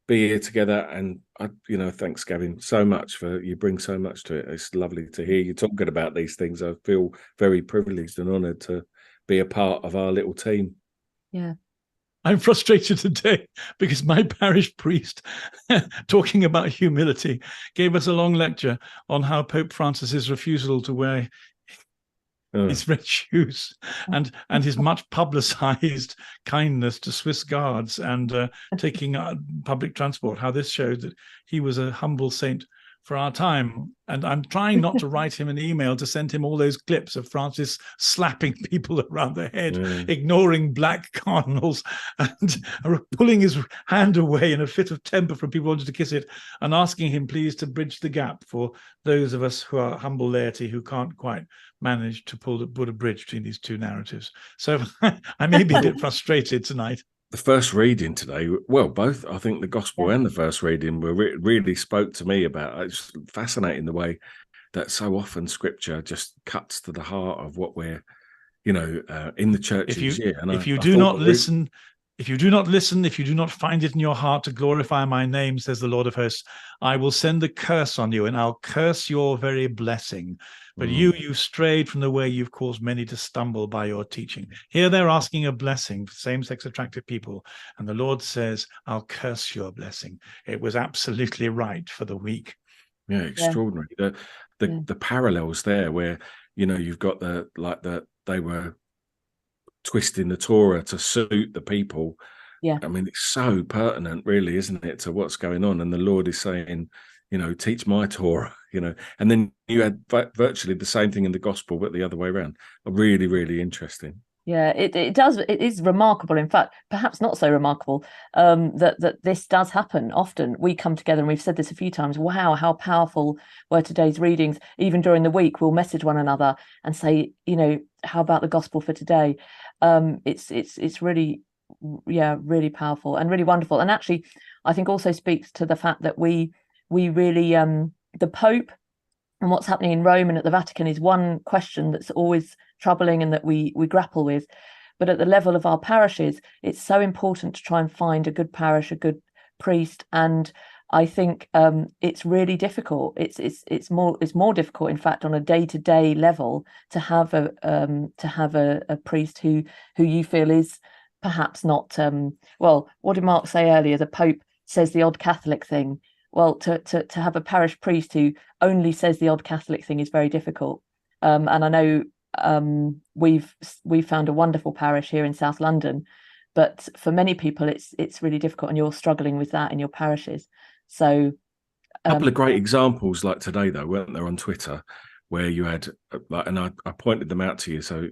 be here together. And thanks, Gavin, so much you bring so much to it. It's lovely to hear you talking about these things. I feel very privileged and honoured to be a part of our little team. Yeah. I'm frustrated today because my parish priest, talking about humility, gave us a long lecture on how Pope Francis's refusal to wear his red shoes and his much publicized kindness to Swiss guards and taking public transport, how this showed that he was a humble saint for our time. And I'm trying not to write him an email to send him all those clips of Francis slapping people around the head, ignoring black cardinals, and pulling his hand away in a fit of temper from people who wanted to kiss it, and asking him please to bridge the gap for those of us who are humble laity who can't quite manage to put a bridge between these two narratives. So I may be a bit frustrated tonight. The first reading today, well, both, I think the gospel and the first reading really spoke to me about. It's fascinating the way that so often scripture just cuts to the heart of what we're, in the church each year. And if you do not listen, if you do not find it in your heart to glorify my name, says the Lord of hosts, I will send a curse on you and I'll curse your very blessing. But you strayed from the way you've caused many to stumble by your teaching. Here they're asking a blessing for same-sex attracted people. And the Lord says, I'll curse your blessing. It was absolutely right for the weak. Yeah, extraordinary. The parallels there where, you've got they were twisting the Torah to suit the people. Yeah. I mean, it's so pertinent, really, isn't it, to what's going on? And the Lord is saying, teach my Torah, and then you had virtually the same thing in the gospel, but the other way around. Really, really interesting. Yeah, it does. It is remarkable. In fact, perhaps not so remarkable that this does happen often. We come together, and we've said this a few times. Wow, how powerful were today's readings. Even during the week, we'll message one another and say, how about the gospel for today? It's really, really powerful and really wonderful. And actually, I think also speaks to the fact that we really the Pope and what's happening in Rome and at the Vatican is one question that's always troubling and that we grapple with. But at the level of our parishes, it's so important to try and find a good parish, a good priest. And I think it's really difficult. It's more difficult, in fact, on a day-to-day level to have a priest who you feel is perhaps not well. What did Mark say earlier? The Pope says the odd Catholic thing. Well, to have a parish priest who only says the odd Catholic thing is very difficult. And I know we've found a wonderful parish here in South London, but for many people it's really difficult, and you're struggling with that in your parishes. So a couple of great examples like today, though, weren't there, on Twitter, where you had, and I pointed them out to you, so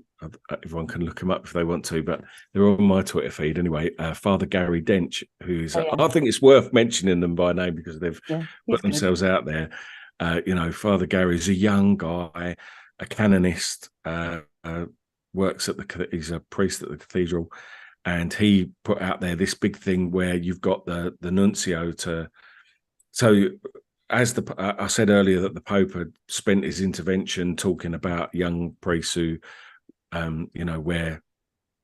everyone can look them up if they want to, but they're on my Twitter feed anyway. Father Gary Dench, who's, I think it's worth mentioning them by name because they've put themselves out there. Father Gary's a young guy, a canonist, works at he's a priest at the cathedral, and he put out there this big thing where you've got the nuncio to. So, as I said earlier, that the Pope had spent his intervention talking about young priests who, wear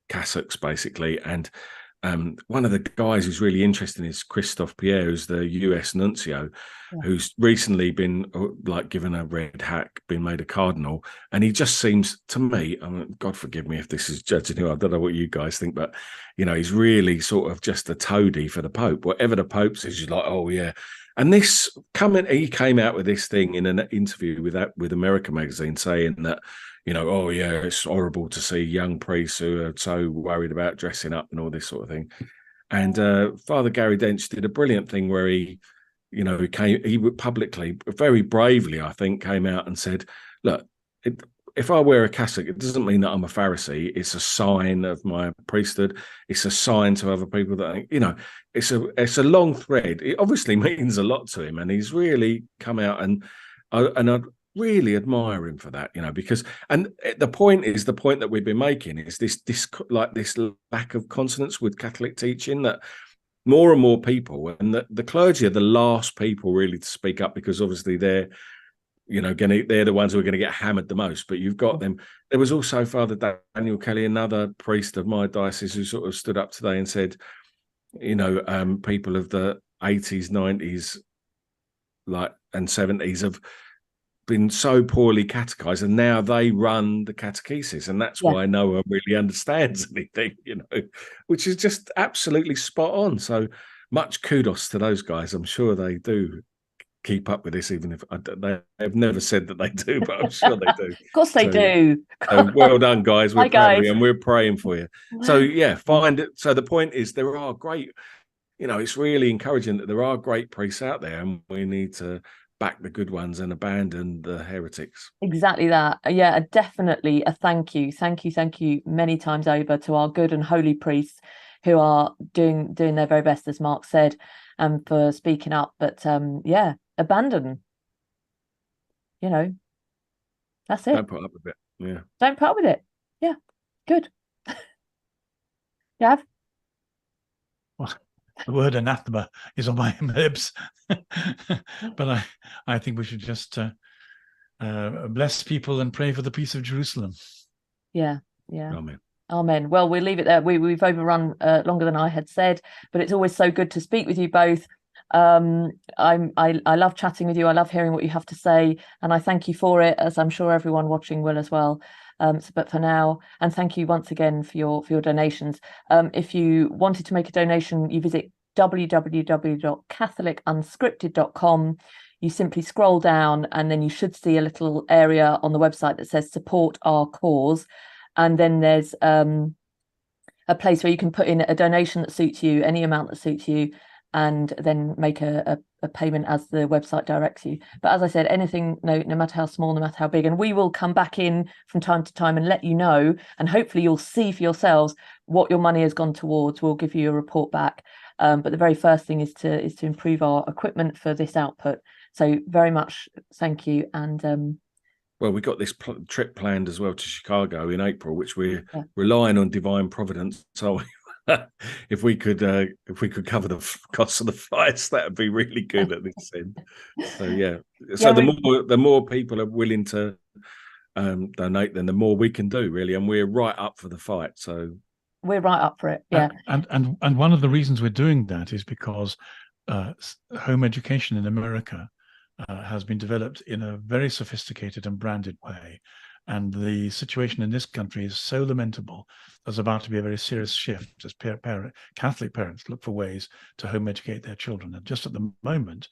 cassocks basically, and one of the guys who's really interesting is Christophe Pierre, who's the US nuncio, who's recently been given a red hack, been made a cardinal, and he just seems to me, God forgive me if this is judging him, I don't know what you guys think, but he's really sort of just a toady for the Pope. Whatever the Pope says, he's like, oh yeah. And he came out with this thing in an interview with America Magazine saying that, oh yeah, it's horrible to see young priests who are so worried about dressing up and all this sort of thing. And Father Gary Dench did a brilliant thing where he would publicly, very bravely, I think, came out and said, look, if I wear a cassock, it doesn't mean that I'm a Pharisee. It's a sign of my priesthood. It's a sign to other people that, it's a long thread. It obviously means a lot to him. And he's really come out and I really admire him for that, because, and the point that we've been making is this lack of consonance with Catholic teaching, that more and more people, and the clergy are the last people really to speak up, because obviously they're the ones who are going to get hammered the most. But you've got them. There was also Father Daniel Kelly, another priest of my diocese, who sort of stood up today and said, people of the 80s, 90s, and 70s have been so poorly catechized, and now they run the catechesis, and that's why no one really understands anything, which is just absolutely spot on. So much kudos to those guys. I'm sure they do keep up with this, even if they have never said that they do, but I'm sure they do. Of course they do. Well done, guys. We're proud of you, and we're praying for you. So find it. So the point is, there are great, it's really encouraging that there are great priests out there, and we need to back the good ones and abandon the heretics. Exactly that. Yeah, definitely a thank you many times over to our good and holy priests who are doing their very best, as Mark said, and for speaking up. But abandon, that's it. Don't put up with it. Yeah, don't put up with it. Yeah, good. Yeah. Well, the word anathema is on my lips, but I think we should just bless people and pray for the peace of Jerusalem. Yeah. Amen. Well, we'll leave it there. We've overrun longer than I had said, but it's always so good to speak with you both. I love chatting with you. I love hearing what you have to say, and I thank you for it, as I'm sure everyone watching will as well. But for now, and thank you once again for your donations. If you wanted to make a donation, you visit www.catholicunscripted.com. You simply scroll down, and then you should see a little area on the website that says support our cause, and then there's a place where you can put in a donation that suits you, any amount that suits you, and then make a payment as the website directs you. But as I said, anything, no matter how small, no matter how big, and we will come back in from time to time and let you know, and hopefully you'll see for yourselves what your money has gone towards. We'll give you a report back. But the very first thing is to improve our equipment for this output. So very much thank you. And well, we got this trip planned as well to Chicago in April, which we're relying on divine providence. So if we could cover the costs of the flights, that would be really good at this end. So the more people are willing to donate, then the more we can do, really, and we're right up for the fight. So we're right up for it. Yeah, and one of the reasons we're doing that is because home education in America has been developed in a very sophisticated and branded way. And the situation in this country is so lamentable. There's about to be a very serious shift as Catholic parents look for ways to home educate their children. And just at the moment,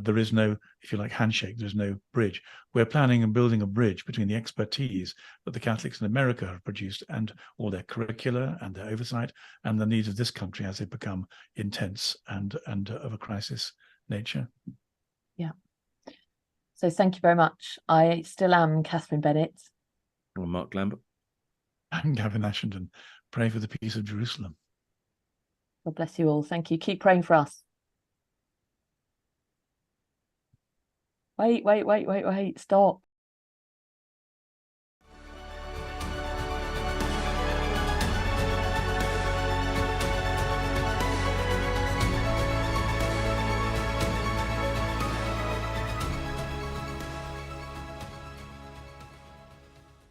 there is no, if you like, handshake. There's no bridge. We're planning and building a bridge between the expertise that the Catholics in America have produced and all their curricula and their oversight and the needs of this country as they become intense and of a crisis nature. Yeah. So thank you very much. I still am Katherine Bennett. I'm Mark Lambert. I'm Gavin Ashenden. Pray for the peace of Jerusalem. God bless you all. Thank you. Keep praying for us. Wait. Stop.